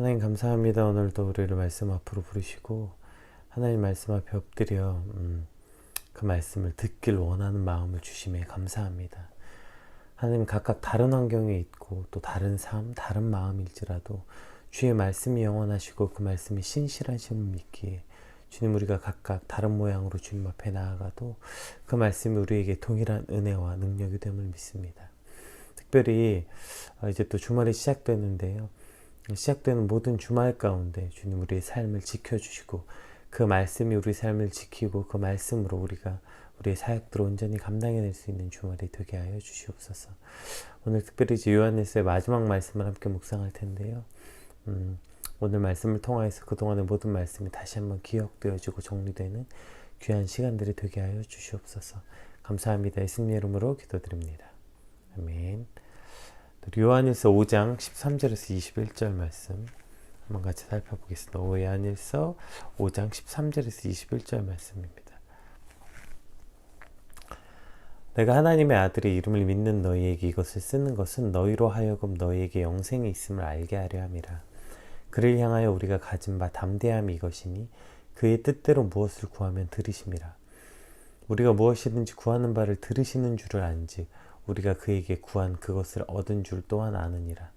하나님 감사합니다. 오늘도 우리를 말씀 앞으로 부르시고 하나님 말씀 앞에 엎드려 그 말씀을 듣길 원하는 마음을 주심에 감사합니다. 하나님 각각 다른 환경에 있고 또 다른 삶, 다른 마음일지라도 주의 말씀이 영원하시고 그 말씀이 신실하심을 믿기에 주님 우리가 각각 다른 모양으로 주님 앞에 나아가도 그 말씀이 우리에게 동일한 은혜와 능력이 됨을 믿습니다. 특별히 이제 또 주말이 시작되는데요. 시작되는 모든 주말 가운데 주님 우리의 삶을 지켜주시고 그 말씀이 우리 삶을 지키고 그 말씀으로 우리가 우리의 사역들을 온전히 감당해낼 수 있는 주말이 되게 하여 주시옵소서. 오늘 특별히 이제 요한일서의 마지막 말씀을 함께 묵상할 텐데요. 오늘 말씀을 통하여서 그동안의 모든 말씀이 다시 한번 기억되어지고 정리되는 귀한 시간들이 되게 하여 주시옵소서. 감사합니다. 예수님의 이름으로 기도드립니다. 아멘. 요한일서 5장 13절에서 21절 말씀 한번 같이 살펴보겠습니다. 요한일서 5장 13절에서 21절 말씀입니다. 내가 하나님의 아들의 이름을 믿는 너희에게 이것을 쓰는 것은 너희로 하여금 너희에게 영생이 있음을 알게 하려 함이라. 그를 향하여 우리가 가진 바 담대함이 이것이니 그의 뜻대로 무엇을 구하면 들으심이라. 우리가 무엇이든지 구하는 바를 들으시는 줄을 안즉 우리가 그에게 구한 그것을 얻은 줄 또한 아느니라.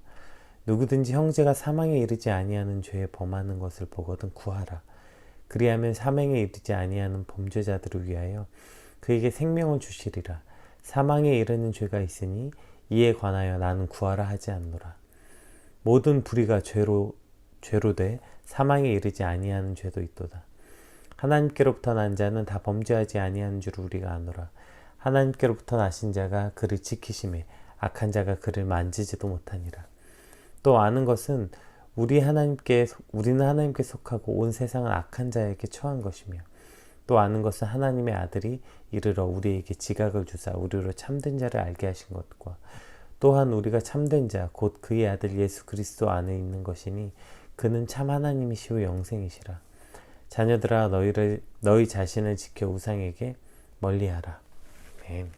누구든지 형제가 사망에 이르지 아니하는 죄에 범하는 것을 보거든 구하라. 그리하면 사망에 이르지 아니하는 범죄자들을 위하여 그에게 생명을 주시리라. 사망에 이르는 죄가 있으니 이에 관하여 나는 구하라 하지 않노라. 모든 불의가 죄로 돼 사망에 이르지 아니하는 죄도 있도다. 하나님께로부터 난 자는 다 범죄하지 아니하는 줄 우리가 아노라. 하나님께로부터 나신 자가 그를 지키심에 악한 자가 그를 만지지도 못하니라. 또 아는 것은 우리는 하나님께 속하고 온 세상은 악한 자에게 처한 것이며 또 아는 것은 하나님의 아들이 이르러 우리에게 지각을 주사 우리로 참된 자를 알게 하신 것과 또한 우리가 참된 자 곧 그의 아들 예수 그리스도 안에 있는 것이니 그는 참 하나님이시오 영생이시라. 자녀들아 너희 자신을 지켜 우상에게 멀리하라. 아멘.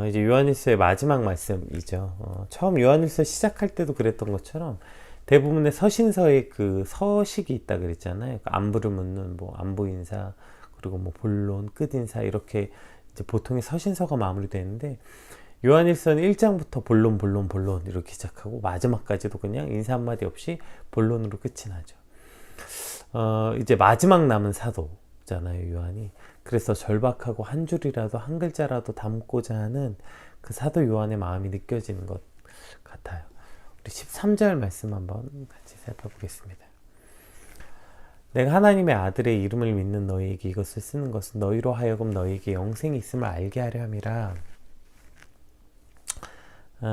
이제 요한일서의 마지막 말씀이죠. 처음 요한일서 시작할 때도 그랬던 것처럼 대부분의 서신서에 그 서식이 있다 그랬잖아요. 안부를 묻는 안부 인사, 그리고 본론, 끝 인사 이렇게 이제 보통의 서신서가 마무리되는데 요한일서는 1장부터 본론 이렇게 시작하고 마지막까지도 그냥 인사 한마디 없이 본론으로 끝이 나죠. 이제 마지막 남은 사도잖아요, 요한이. 그래서 절박하고 한 줄이라도 한 글자라도 담고자 하는 그 사도 요한의 마음이 느껴지는 것 같아요. 우리 13절 말씀 한번 같이 살펴보겠습니다. 내가 하나님의 아들의 이름을 믿는 너희에게 이것을 쓰는 것은 너희로 하여금 너희에게 영생이 있음을 알게 하려 함이라.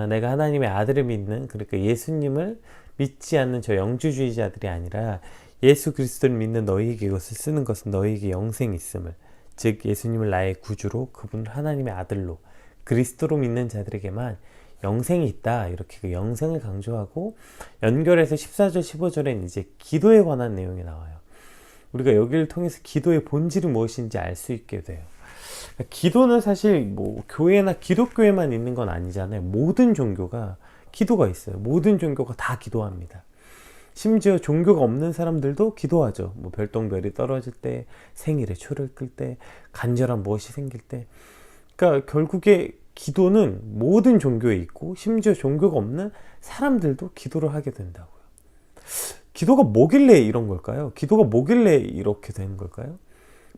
내가 하나님의 아들을 믿는, 그러니까 예수님을 믿지 않는 저 영주주의자들이 아니라 예수 그리스도를 믿는 너희에게 이것을 쓰는 것은 너희에게 영생이 있음을, 즉 예수님을 나의 구주로 그분을 하나님의 아들로 그리스도로 믿는 자들에게만 영생이 있다, 이렇게 그 영생을 강조하고 연결해서 14절 15절엔 이제 기도에 관한 내용이 나와요. 우리가 여기를 통해서 기도의 본질이 무엇인지 알 수 있게 돼요. 기도는 사실 교회나 기독교에만 있는 건 아니잖아요. 모든 종교가 기도가 있어요. 모든 종교가 다 기도합니다. 심지어 종교가 없는 사람들도 기도하죠. 별똥별이 떨어질 때, 생일에 초를 끌 때, 간절한 무엇이 생길 때. 그러니까 결국에 기도는 모든 종교에 있고 심지어 종교가 없는 사람들도 기도를 하게 된다고요. 기도가 뭐길래 이런 걸까요? 기도가 뭐길래 이렇게 되는 걸까요?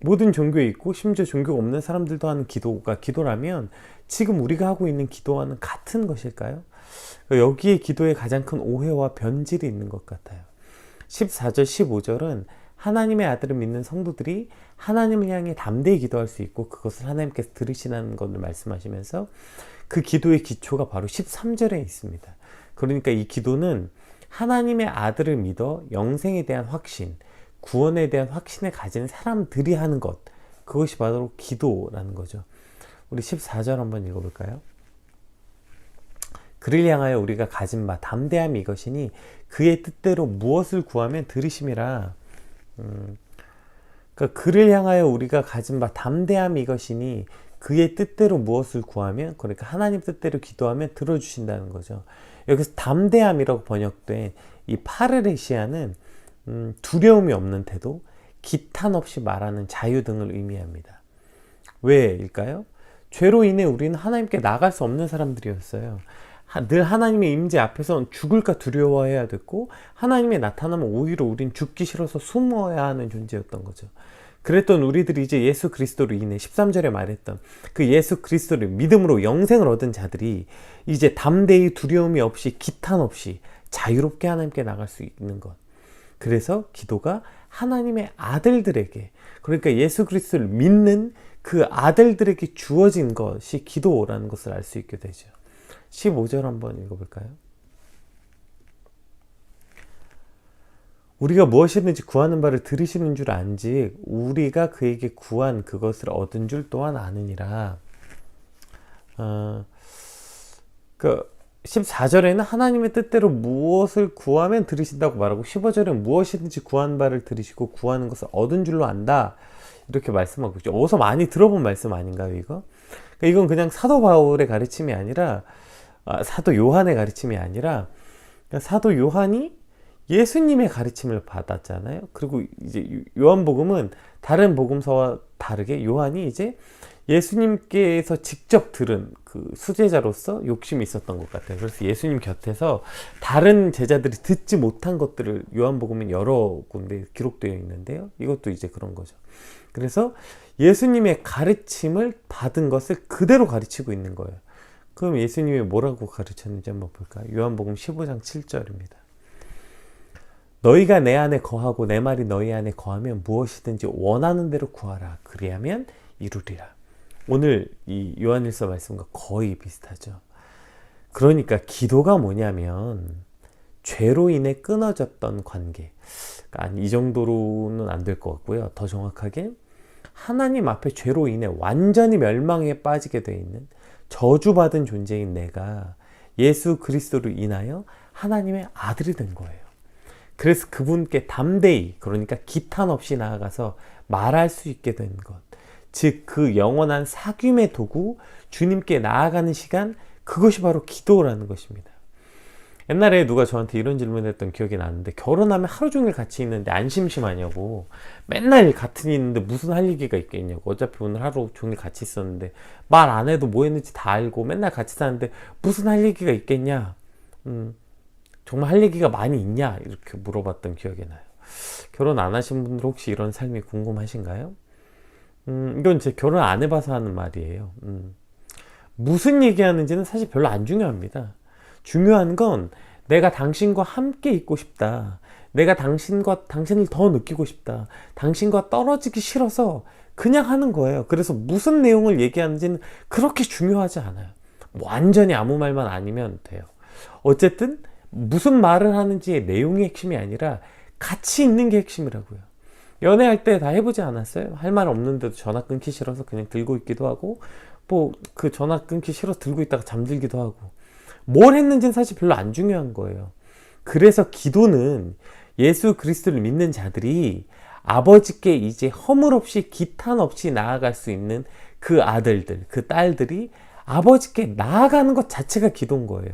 모든 종교에 있고 심지어 종교가 없는 사람들도 하는 기도가 기도라면 지금 우리가 하고 있는 기도와는 같은 것일까요? 여기에 기도에 가장 큰 오해와 변질이 있는 것 같아요. 14절 15절은 하나님의 아들을 믿는 성도들이 하나님을 향해 담대히 기도할 수 있고 그것을 하나님께서 들으시는 것을 말씀하시면서 그 기도의 기초가 바로 13절에 있습니다. 그러니까 이 기도는 하나님의 아들을 믿어 영생에 대한 확신, 구원에 대한 확신을 가진 사람들이 하는 것, 그것이 바로 기도라는 거죠. 우리 14절 한번 읽어볼까요? 그를 향하여 우리가 가진 바 담대함이 이것이니 그의 뜻대로 무엇을 구하면 들으심이라. 그러니까 그를 향하여 우리가 가진 바 담대함이 이것이니 그의 뜻대로 무엇을 구하면, 그러니까 하나님 뜻대로 기도하면 들어주신다는 거죠. 여기서 담대함이라고 번역된 이 파르레시아는 두려움이 없는 태도, 기탄 없이 말하는 자유 등을 의미합니다. 왜일까요? 죄로 인해 우리는 하나님께 나갈 수 없는 사람들이었어요. 늘 하나님의 임재 앞에서 죽을까 두려워해야 됐고, 하나님의 나타나면 오히려 우린 죽기 싫어서 숨어야 하는 존재였던 거죠. 그랬던 우리들이 이제 예수 그리스도로 인해 13절에 말했던 그 예수 그리스도를 믿음으로 영생을 얻은 자들이 이제 담대히 두려움이 없이 기탄 없이 자유롭게 하나님께 나갈 수 있는 것. 그래서 기도가 하나님의 아들들에게, 그러니까 예수 그리스도를 믿는 그 아들들에게 주어진 것이 기도라는 것을 알 수 있게 되죠. 15절 한번 읽어볼까요? 우리가 무엇이든지 구하는 바를 들으시는 줄 안즉 우리가 그에게 구한 그것을 얻은 줄 또한 아느니라. 14절에는 하나님의 뜻대로 무엇을 구하면 들으신다고 말하고, 15절에는 무엇이든지 구한 바를 들으시고 구하는 것을 얻은 줄로 안다, 이렇게 말씀하고 있죠. 어디서 많이 들어본 말씀 아닌가요, 이거? 이건 그냥 사도 바울의 가르침이 아니라, 사도 요한의 가르침이 아니라, 사도 요한이 예수님의 가르침을 받았잖아요. 그리고 이제 요한복음은 다른 복음서와 다르게 요한이 이제 예수님께서 직접 들은 그 수제자로서 욕심이 있었던 것 같아요. 그래서 예수님 곁에서 다른 제자들이 듣지 못한 것들을 요한복음은 여러 군데 기록되어 있는데요. 이것도 이제 그런 거죠. 그래서 예수님의 가르침을 받은 것을 그대로 가르치고 있는 거예요. 그럼 예수님이 뭐라고 가르쳤는지 한번 볼까요? 요한복음 15장 7절입니다. 너희가 내 안에 거하고 내 말이 너희 안에 거하면 무엇이든지 원하는 대로 구하라. 그리하면 이루리라. 오늘 이 요한일서 말씀과 거의 비슷하죠. 그러니까 기도가 뭐냐면 죄로 인해 끊어졌던 관계, 그러니까 이 정도로는 안 될 것 같고요. 더 정확하게 하나님 앞에 죄로 인해 완전히 멸망에 빠지게 되어 있는 저주받은 존재인 내가 예수 그리스도로 인하여 하나님의 아들이 된 거예요. 그래서 그분께 담대히, 그러니까 기탄 없이 나아가서 말할 수 있게 된 것, 즉 그 영원한 사귐의 도구, 주님께 나아가는 시간, 그것이 바로 기도라는 것입니다. 옛날에 누가 저한테 이런 질문을 했던 기억이 나는데, 결혼하면 하루 종일 같이 있는데 안 심심하냐고, 맨날 같이 있는데 무슨 할 얘기가 있겠냐고, 어차피 오늘 하루 종일 같이 있었는데 말 안 해도 뭐 했는지 다 알고 맨날 같이 사는데 무슨 할 얘기가 있겠냐, 정말 할 얘기가 많이 있냐, 이렇게 물어봤던 기억이 나요. 결혼 안 하신 분들 혹시 이런 삶이 궁금하신가요? 이건 제 결혼 안 해봐서 하는 말이에요. 무슨 얘기하는지는 사실 별로 안 중요합니다. 중요한 건 내가 당신과 함께 있고 싶다, 내가 당신을 더 느끼고 싶다, 당신과 떨어지기 싫어서 그냥 하는 거예요. 그래서 무슨 내용을 얘기하는지는 그렇게 중요하지 않아요. 뭐 완전히 아무 말만 아니면 돼요. 어쨌든 무슨 말을 하는지의 내용이 핵심이 아니라 같이 있는 게 핵심이라고요. 연애할 때 다 해보지 않았어요? 할 말 없는데도 전화 끊기 싫어서 그냥 들고 있기도 하고, 뭐 그 전화 끊기 싫어서 들고 있다가 잠들기도 하고, 뭘 했는지는 사실 별로 안 중요한 거예요. 그래서 기도는 예수 그리스도를 믿는 자들이 아버지께 이제 허물 없이 기탄 없이 나아갈 수 있는 그 아들들, 그 딸들이 아버지께 나아가는 것 자체가 기도인 거예요.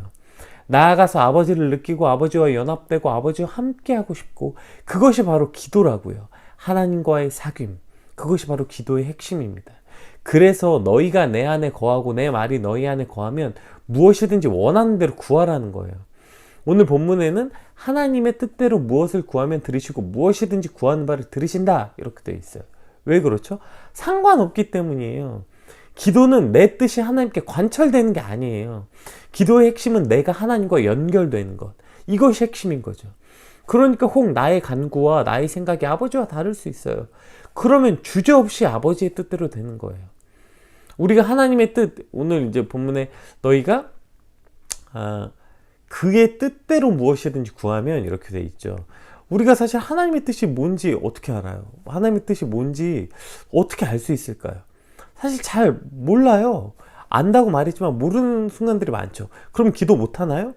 나아가서 아버지를 느끼고 아버지와 연합되고 아버지와 함께하고 싶고, 그것이 바로 기도라고요. 하나님과의 사귐, 그것이 바로 기도의 핵심입니다. 그래서 너희가 내 안에 거하고 내 말이 너희 안에 거하면 무엇이든지 원하는 대로 구하라는 거예요. 오늘 본문에는 하나님의 뜻대로 무엇을 구하면 들으시고 무엇이든지 구하는 바를 들으신다, 이렇게 되어 있어요. 왜 그렇죠? 상관없기 때문이에요. 기도는 내 뜻이 하나님께 관철되는 게 아니에요. 기도의 핵심은 내가 하나님과 연결되는 것, 이것이 핵심인 거죠. 그러니까 혹 나의 간구와 나의 생각이 아버지와 다를 수 있어요. 그러면 주저없이 아버지의 뜻대로 되는 거예요. 우리가 하나님의 뜻, 오늘 이제 본문에 너희가 그의 뜻대로 무엇이든지 구하면, 이렇게 돼 있죠. 우리가 사실 하나님의 뜻이 뭔지 어떻게 알아요? 하나님의 뜻이 뭔지 어떻게 알 수 있을까요? 사실 잘 몰라요. 안다고 말했지만 모르는 순간들이 많죠. 그럼 기도 못 하나요?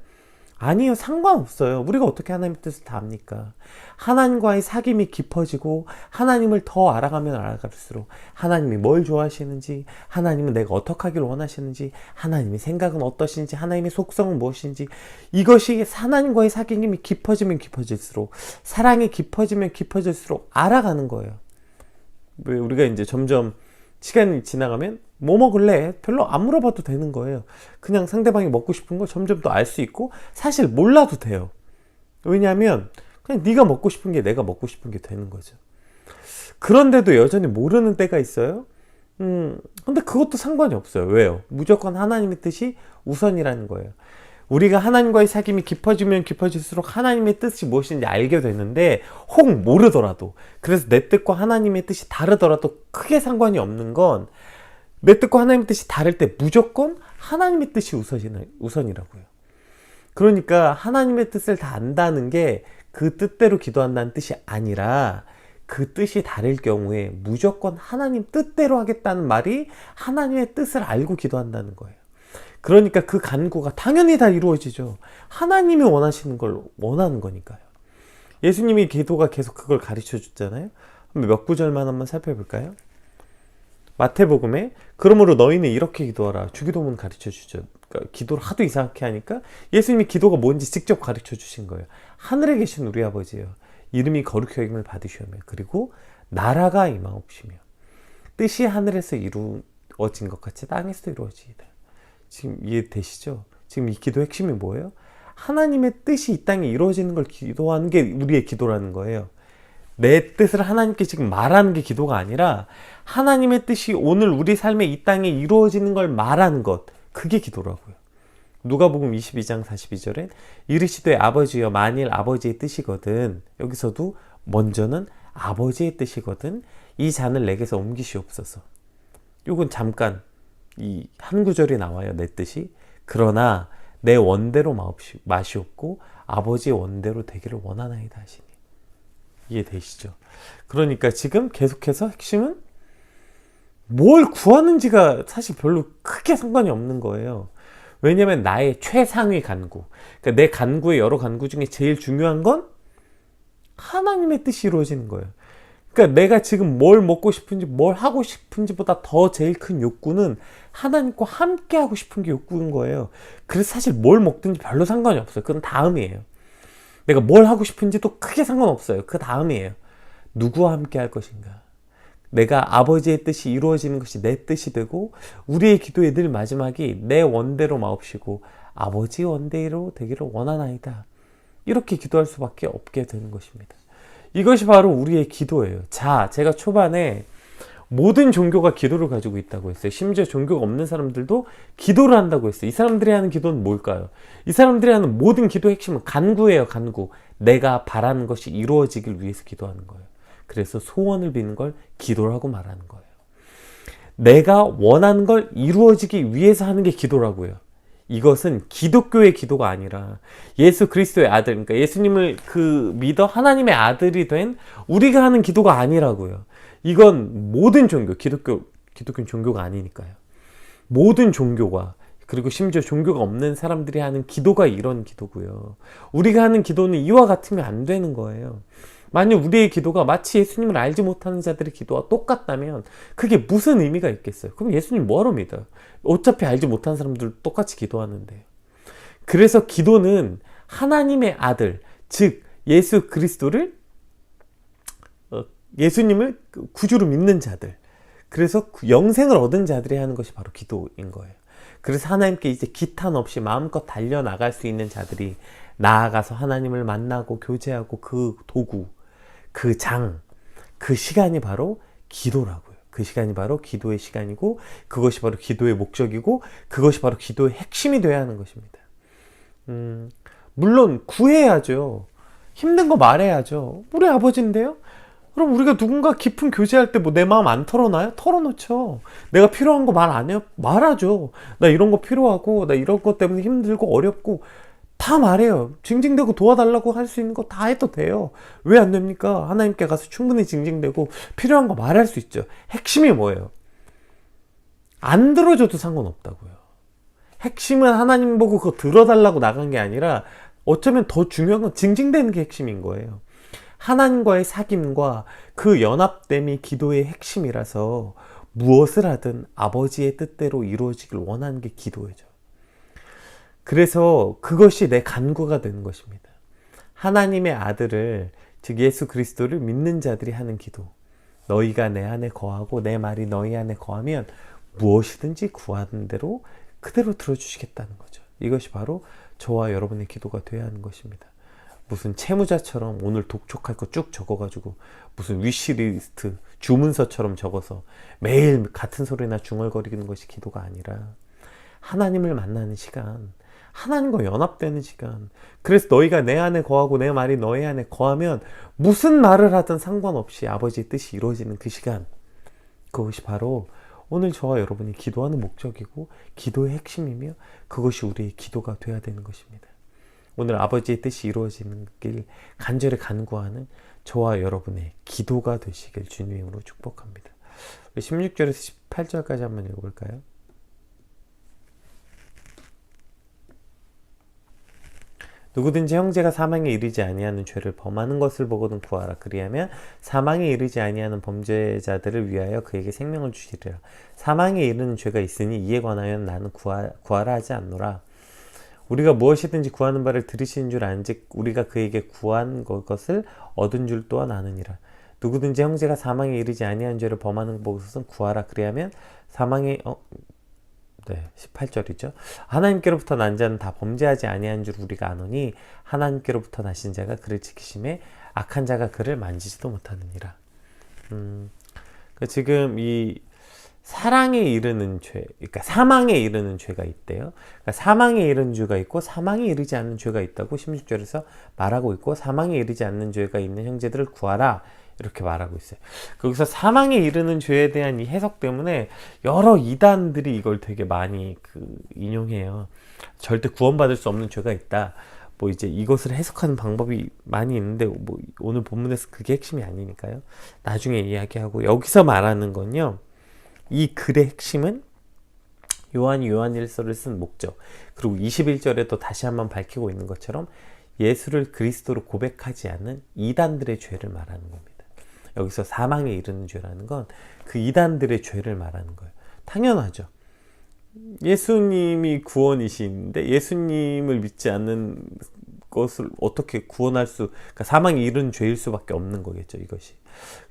아니요, 상관없어요. 우리가 어떻게 하나님의 뜻을 다 압니까? 하나님과의 사귐이 깊어지고 하나님을 더 알아가면 알아갈수록 하나님이 뭘 좋아하시는지, 하나님은 내가 어떻게 하기를 원하시는지, 하나님의 생각은 어떠신지, 하나님의 속성은 무엇인지, 이것이 하나님과의 사귐이 깊어지면 깊어질수록, 사랑이 깊어지면 깊어질수록 알아가는 거예요. 왜 우리가 이제 점점 시간이 지나가면 뭐 먹을래? 별로 안 물어봐도 되는 거예요. 그냥 상대방이 먹고 싶은 거 점점 더 알 수 있고, 사실 몰라도 돼요. 왜냐하면 그냥 네가 먹고 싶은 게 내가 먹고 싶은 게 되는 거죠. 그런데도 여전히 모르는 때가 있어요. 근데 그것도 상관이 없어요. 왜요? 무조건 하나님의 뜻이 우선이라는 거예요. 우리가 하나님과의 사귐이 깊어지면 깊어질수록 하나님의 뜻이 무엇인지 알게 되는데, 혹 모르더라도, 그래서 내 뜻과 하나님의 뜻이 다르더라도 크게 상관이 없는 건, 내 뜻과 하나님의 뜻이 다를 때 무조건 하나님의 뜻이 우선이라고요. 그러니까 하나님의 뜻을 다 안다는 게 그 뜻대로 기도한다는 뜻이 아니라, 그 뜻이 다를 경우에 무조건 하나님 뜻대로 하겠다는 말이 하나님의 뜻을 알고 기도한다는 거예요. 그러니까 그 간구가 당연히 다 이루어지죠. 하나님이 원하시는 걸 원하는 거니까요. 예수님이 기도가 계속 그걸 가르쳐 줬잖아요. 몇 구절만 한번 살펴볼까요? 마태복음에 그러므로 너희는 이렇게 기도하라. 주기도문 가르쳐 주죠. 그러니까 기도를 하도 이상하게 하니까 예수님이 기도가 뭔지 직접 가르쳐 주신 거예요. 하늘에 계신 우리 아버지여, 이름이 거룩히 여김을 받으시오며, 그리고 나라가 임하옵시며, 뜻이 하늘에서 이루어진 것 같이 땅에서도 이루어지이다. 지금 이해되시죠? 지금 이 기도의 핵심이 뭐예요? 하나님의 뜻이 이 땅에 이루어지는 걸 기도하는 게 우리의 기도라는 거예요. 내 뜻을 하나님께 지금 말하는 게 기도가 아니라, 하나님의 뜻이 오늘 우리 삶에 이 땅에 이루어지는 걸 말하는 것, 그게 기도라고요. 누가복음 22장 42절에 이르시되 아버지여, 만일 아버지의 뜻이거든, 여기서도 먼저는 아버지의 뜻이거든 이 잔을 내게서 옮기시옵소서. 요건 잠깐 이 한 구절이 나와요. 내 뜻이. 그러나 내 원대로 마시옵고 아버지의 원대로 되기를 원하나이다 하시니. 이해되시죠? 그러니까 지금 계속해서 핵심은 뭘 구하는지가 사실 별로 크게 상관이 없는 거예요. 왜냐면 나의 최상위 간구, 그러니까 내 간구의 여러 간구 중에 제일 중요한 건 하나님의 뜻이 이루어지는 거예요. 그러니까 내가 지금 뭘 먹고 싶은지, 뭘 하고 싶은지보다 더 제일 큰 욕구는 하나님과 함께 하고 싶은 게 욕구인 거예요. 그래서 사실 뭘 먹든지 별로 상관이 없어요. 그건 다음이에요. 내가 뭘 하고 싶은지도 크게 상관없어요. 그 다음이에요. 누구와 함께 할 것인가? 내가 아버지의 뜻이 이루어지는 것이 내 뜻이 되고, 우리의 기도의 늘 마지막이 내 원대로 마옵시고 아버지 원대로 되기를 원하나이다. 이렇게 기도할 수밖에 없게 되는 것입니다. 이것이 바로 우리의 기도예요. 자, 제가 초반에 모든 종교가 기도를 가지고 있다고 했어요. 심지어 종교가 없는 사람들도 기도를 한다고 했어요. 이 사람들이 하는 기도는 뭘까요? 이 사람들이 하는 모든 기도의 핵심은 간구예요. 간구. 내가 바라는 것이 이루어지길 위해서 기도하는 거예요. 그래서 소원을 비는 걸 기도라고 말하는 거예요. 내가 원하는 걸 이루어지기 위해서 하는 게 기도라고요. 이것은 기독교의 기도가 아니라 예수 그리스도의 아들, 그러니까 예수님을 믿어 하나님의 아들이 된 우리가 하는 기도가 아니라고요. 이건 모든 종교, 기독교는 종교가 아니니까요. 모든 종교가, 그리고 심지어 종교가 없는 사람들이 하는 기도가 이런 기도고요. 우리가 하는 기도는 이와 같으면 안 되는 거예요. 만약 우리의 기도가 마치 예수님을 알지 못하는 자들의 기도와 똑같다면 그게 무슨 의미가 있겠어요? 그럼 예수님 뭐하러 믿어요? 어차피 알지 못하는 사람들 똑같이 기도하는데요. 그래서 기도는 하나님의 아들, 즉 예수 그리스도를, 예수님을 구주로 믿는 자들, 그래서 영생을 얻은 자들이 하는 것이 바로 기도인 거예요. 그래서 하나님께 이제 기탄 없이 마음껏 달려나갈 수 있는 자들이 나아가서 하나님을 만나고 교제하고, 그 도구, 그 장, 그 시간이 바로 기도라고요. 그 시간이 바로 기도의 시간이고, 그것이 바로 기도의 목적이고, 그것이 바로 기도의 핵심이 되어야 하는 것입니다. 물론 구해야죠. 힘든 거 말해야죠. 우리 아버지인데요? 그럼 우리가 누군가 깊은 교제할 때 뭐 내 마음 안 털어놔요? 털어놓죠. 내가 필요한 거 말 안 해요? 말하죠. 나 이런 거 필요하고, 나 이런 것 때문에 힘들고 어렵고, 다 말해요. 징징대고 도와달라고 할 수 있는 거 다 해도 돼요. 왜 안 됩니까? 하나님께 가서 충분히 징징대고 필요한 거 말할 수 있죠. 핵심이 뭐예요? 안 들어줘도 상관없다고요. 핵심은 하나님 보고 그거 들어달라고 나간 게 아니라 어쩌면 더 중요한 건 징징대는 게 핵심인 거예요. 하나님과의 사귐과 그 연합됨이 기도의 핵심이라서 무엇을 하든 아버지의 뜻대로 이루어지길 원하는 게 기도예요. 그래서 그것이 내 간구가 되는 것입니다. 하나님의 아들을, 즉 예수 그리스도를 믿는 자들이 하는 기도. 너희가 내 안에 거하고 내 말이 너희 안에 거하면 무엇이든지 구하는 대로 그대로 들어주시겠다는 거죠. 이것이 바로 저와 여러분의 기도가 되어야 하는 것입니다. 무슨 채무자처럼 오늘 독촉할 거 쭉 적어가지고 무슨 위시리스트 주문서처럼 적어서 매일 같은 소리나 중얼거리는 것이 기도가 아니라 하나님을 만나는 시간, 하나님과 연합되는 시간. 그래서 너희가 내 안에 거하고 내 말이 너희 안에 거하면 무슨 말을 하든 상관없이 아버지의 뜻이 이루어지는 그 시간, 그것이 바로 오늘 저와 여러분이 기도하는 목적이고 기도의 핵심이며 그것이 우리의 기도가 되어야 되는 것입니다. 오늘 아버지의 뜻이 이루어지는 길 간절히 간구하는 저와 여러분의 기도가 되시길 주님의 이름으로 축복합니다. 16절에서 18절까지 한번 읽어볼까요? 누구든지 형제가 사망에 이르지 아니하는 죄를 범하는 것을 보고는 구하라. 그리하면 사망에 이르지 아니하는 범죄자들을 위하여 그에게 생명을 주시리라. 사망에 이르는 죄가 있으니 이에 관하여 나는 구하라 하지 않노라. 우리가 무엇이든지 구하는 바를 들으신 줄 안즉 우리가 그에게 구한 것을 얻은 줄 또한 아느니라. 누구든지 형제가 사망에 이르지 아니한 죄를 범하는 것은 구하라. 그리하면 사망에 18절이죠. 하나님께로부터 난 자는 다 범죄하지 아니한 줄 우리가 아노니 하나님께로부터 나신 자가 그를 지키심에 악한 자가 그를 만지지도 못하느니라. 지금 이 사랑에 이르는 죄, 그러니까 사망에 이르는 죄가 있대요. 그러니까 사망에 이르는 죄가 있고 사망에 이르지 않는 죄가 있다고 16절에서 말하고 있고, 사망에 이르지 않는 죄가 있는 형제들을 구하라 이렇게 말하고 있어요. 거기서 사망에 이르는 죄에 대한 이 해석 때문에 여러 이단들이 이걸 되게 많이 인용해요. 절대 구원받을 수 없는 죄가 있다. 뭐 이제 이것을 해석하는 방법이 많이 있는데 뭐 오늘 본문에서 그게 핵심이 아니니까요. 나중에 이야기하고, 여기서 말하는 건요, 이 글의 핵심은 요한이 요한일서를 쓴 목적, 그리고 21절에도 다시 한번 밝히고 있는 것처럼 예수를 그리스도로 고백하지 않는 이단들의 죄를 말하는 겁니다. 여기서 사망에 이르는 죄라는 건 그 이단들의 죄를 말하는 거예요. 당연하죠. 예수님이 구원이신데 예수님을 믿지 않는 것을 어떻게 구원할 그러니까 사망에 이르는 죄일 수밖에 없는 거겠죠, 이것이.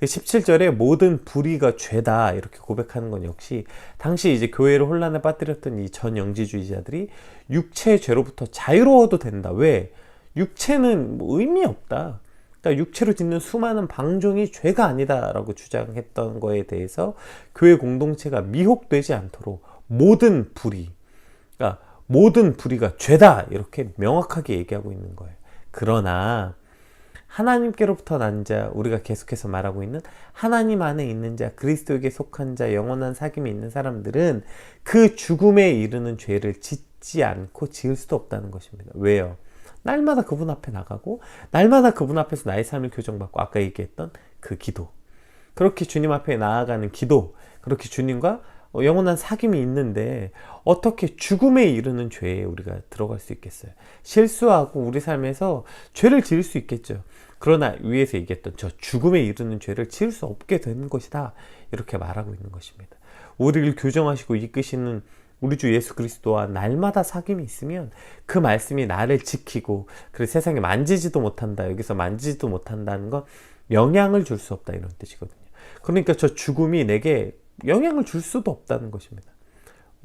17절에 모든 불의가 죄다 이렇게 고백하는 건 역시 당시 이제 교회를 혼란에 빠뜨렸던 이 전 영지주의자들이 육체의 죄로부터 자유로워도 된다. 왜? 육체는 뭐 의미 없다. 그러니까 육체로 짓는 수많은 방종이 죄가 아니다라고 주장했던 거에 대해서 교회 공동체가 미혹되지 않도록 모든 불의, 그러니까 모든 불의가 죄다 이렇게 명확하게 얘기하고 있는 거예요. 그러나 하나님께로부터 난 자, 우리가 계속해서 말하고 있는 하나님 안에 있는 자, 그리스도에게 속한 자, 영원한 사귐이 있는 사람들은 그 죽음에 이르는 죄를 짓지 않고 지을 수도 없다는 것입니다. 왜요? 날마다 그분 앞에 나가고 날마다 그분 앞에서 나의 삶을 교정받고, 아까 얘기했던 그 기도, 그렇게 주님 앞에 나아가는 기도, 그렇게 주님과 영원한 사귐이 있는데 어떻게 죽음에 이르는 죄에 우리가 들어갈 수 있겠어요? 실수하고 우리 삶에서 죄를 지을 수 있겠죠. 그러나 위에서 얘기했던 저 죽음에 이르는 죄를 지을 수 없게 되는 것이다, 이렇게 말하고 있는 것입니다. 우리를 교정하시고 이끄시는 우리 주 예수 그리스도와 날마다 사귐이 있으면 그 말씀이 나를 지키고, 그래서 세상에 만지지도 못한다, 여기서 만지지도 못한다는 건 영향을 줄 수 없다, 이런 뜻이거든요. 그러니까 저 죽음이 내게 영향을 줄 수도 없다는 것입니다.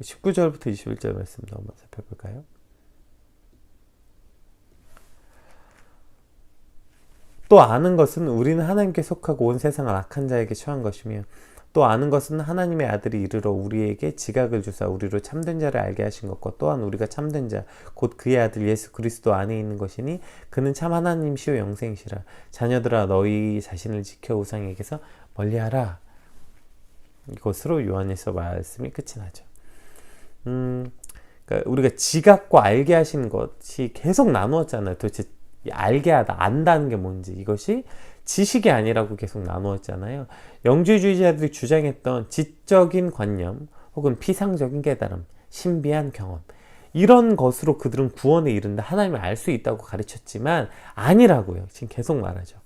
19절부터 21절 말씀 한번 살펴볼까요? 또 아는 것은 우리는 하나님께 속하고 온 세상을 악한 자에게 처한 것이며, 또 아는 것은 하나님의 아들이 이르러 우리에게 지각을 주사 우리로 참된 자를 알게 하신 것과, 또한 우리가 참된 자 곧 그의 아들 예수 그리스도 안에 있는 것이니 그는 참 하나님이시오 영생이시라. 자녀들아 너희 자신을 지켜 우상에게서 멀리하라. 이것으로 요한일서 말씀이 끝이 나죠. 그러니까 우리가 지각과 알게 하신 것이 계속 나누었잖아요. 도대체 알게 하다, 안다는 게 뭔지, 이것이 지식이 아니라고 계속 나누었잖아요. 영주주의자들이 주장했던 지적인 관념 혹은 피상적인 깨달음, 신비한 경험, 이런 것으로 그들은 구원에 이른다. 하나님을 알 수 있다고 가르쳤지만 아니라고요. 지금 계속 말하죠.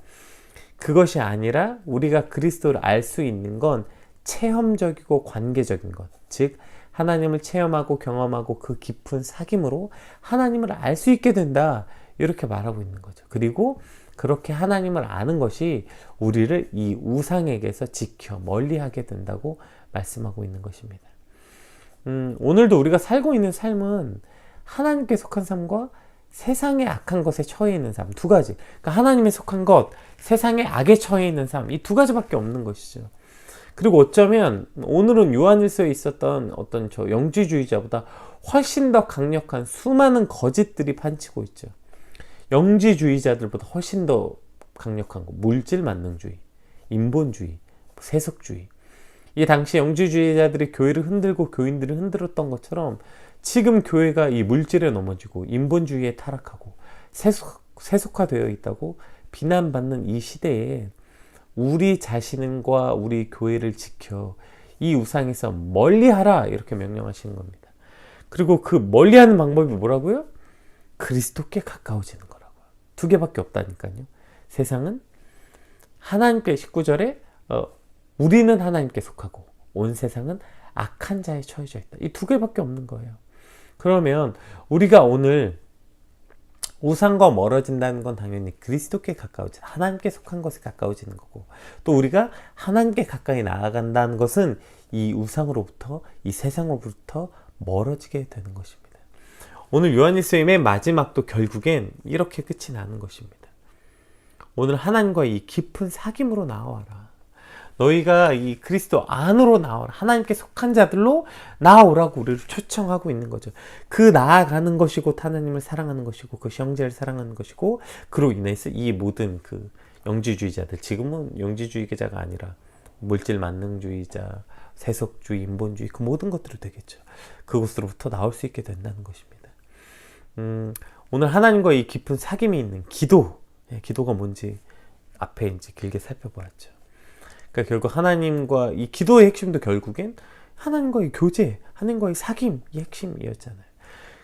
그것이 아니라 우리가 그리스도를 알 수 있는 건 체험적이고 관계적인 것. 즉 하나님을 체험하고 경험하고 그 깊은 사귐으로 하나님을 알 수 있게 된다. 이렇게 말하고 있는 거죠. 그리고 그렇게 하나님을 아는 것이 우리를 이 우상에게서 지켜 멀리하게 된다고 말씀하고 있는 것입니다. 오늘도 우리가 살고 있는 삶은 하나님께 속한 삶과 세상의 악한 것에 처해 있는 삶, 두 가지. 그러니까 하나님에 속한 것, 세상의 악에 처해 있는 삶, 이 두 가지밖에 없는 것이죠. 그리고 어쩌면 오늘은 요한일서에 있었던 어떤 저 영지주의자보다 훨씬 더 강력한 수많은 거짓들이 판치고 있죠. 영지주의자들보다 훨씬 더 강력한 거, 물질 만능주의, 인본주의, 세속주의. 이 당시 영지주의자들이 교회를 흔들고 교인들을 흔들었던 것처럼 지금 교회가 이 물질에 넘어지고 인본주의에 타락하고 세속화되어 있다고 비난받는 이 시대에 우리 자신과 우리 교회를 지켜 이 우상에서 멀리하라 이렇게 명령하시는 겁니다. 그리고 그 멀리하는 방법이 뭐라고요? 그리스도께 가까워지는 거라고요. 두 개밖에 없다니까요. 세상은 하나님께 19절에 우리는 하나님께 속하고 온 세상은 악한 자에 처해져 있다. 이 두 개밖에 없는 거예요. 그러면 우리가 오늘 우상과 멀어진다는 건 당연히 그리스도께 가까워지는, 하나님께 속한 것에 가까워지는 거고, 또 우리가 하나님께 가까이 나아간다는 것은 이 우상으로부터, 이 세상으로부터 멀어지게 되는 것입니다. 오늘 요한일서의 맨 마지막도 결국엔 이렇게 끝이 나는 것입니다. 오늘 하나님과의 이 깊은 사귐으로 나와라. 너희가 이 그리스도 안으로 나와라. 하나님께 속한 자들로 나오라고 우리를 초청하고 있는 거죠. 그 나아가는 것이 곧 하나님을 사랑하는 것이고 그것이 형제를 사랑하는 것이고, 그로 인해서 이 모든 그 영지주의자들, 지금은 영지주의자가 아니라 물질 만능주의자, 세속주의, 인본주의, 그 모든 것들을 되겠죠. 그곳으로부터 나올 수 있게 된다는 것입니다. 오늘 하나님과 이 깊은 사귐이 있는 기도, 기도가 뭔지 앞에 이제 길게 살펴보았죠. 그러니까 결국 하나님과 이 기도의 핵심도 결국엔 하나님과의 교제, 하나님과의 사귐이 핵심이었잖아요.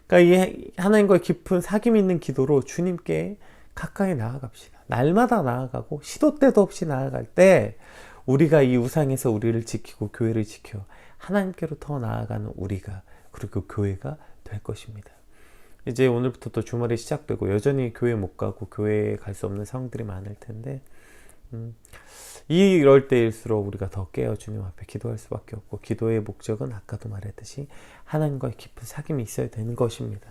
그러니까 이 하나님과의 깊은 사귐이 있는 기도로 주님께 가까이 나아갑시다. 날마다 나아가고 시도 때도 없이 나아갈 때 우리가 이 우상에서 우리를 지키고 교회를 지켜 하나님께로 더 나아가는 우리가, 그리고 교회가 될 것입니다. 이제 오늘부터 또 주말이 시작되고 여전히 교회 못 가고 교회에 갈 수 없는 상황들이 많을 텐데, 이럴 때일수록 우리가 더 깨어 주님 앞에 기도할 수밖에 없고, 기도의 목적은 아까도 말했듯이 하나님과의 깊은 사귐이 있어야 되는 것입니다.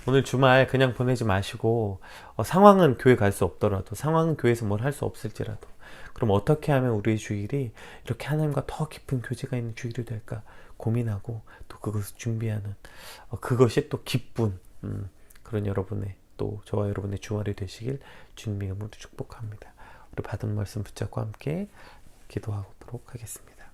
오늘 주말 그냥 보내지 마시고, 상황은 교회 갈 수 없더라도, 상황은 교회에서 뭘 할 수 없을지라도, 그럼 어떻게 하면 우리의 주일이 이렇게 하나님과 더 깊은 교제가 있는 주일이 될까 고민하고, 또 그것을 준비하는, 그것이 또 기쁜 그런 여러분의, 또 저와 여러분의 주말이 되시길 주님의 이름으로 축복합니다. 우리 받은 말씀 붙잡고 함께 기도하도록 하겠습니다.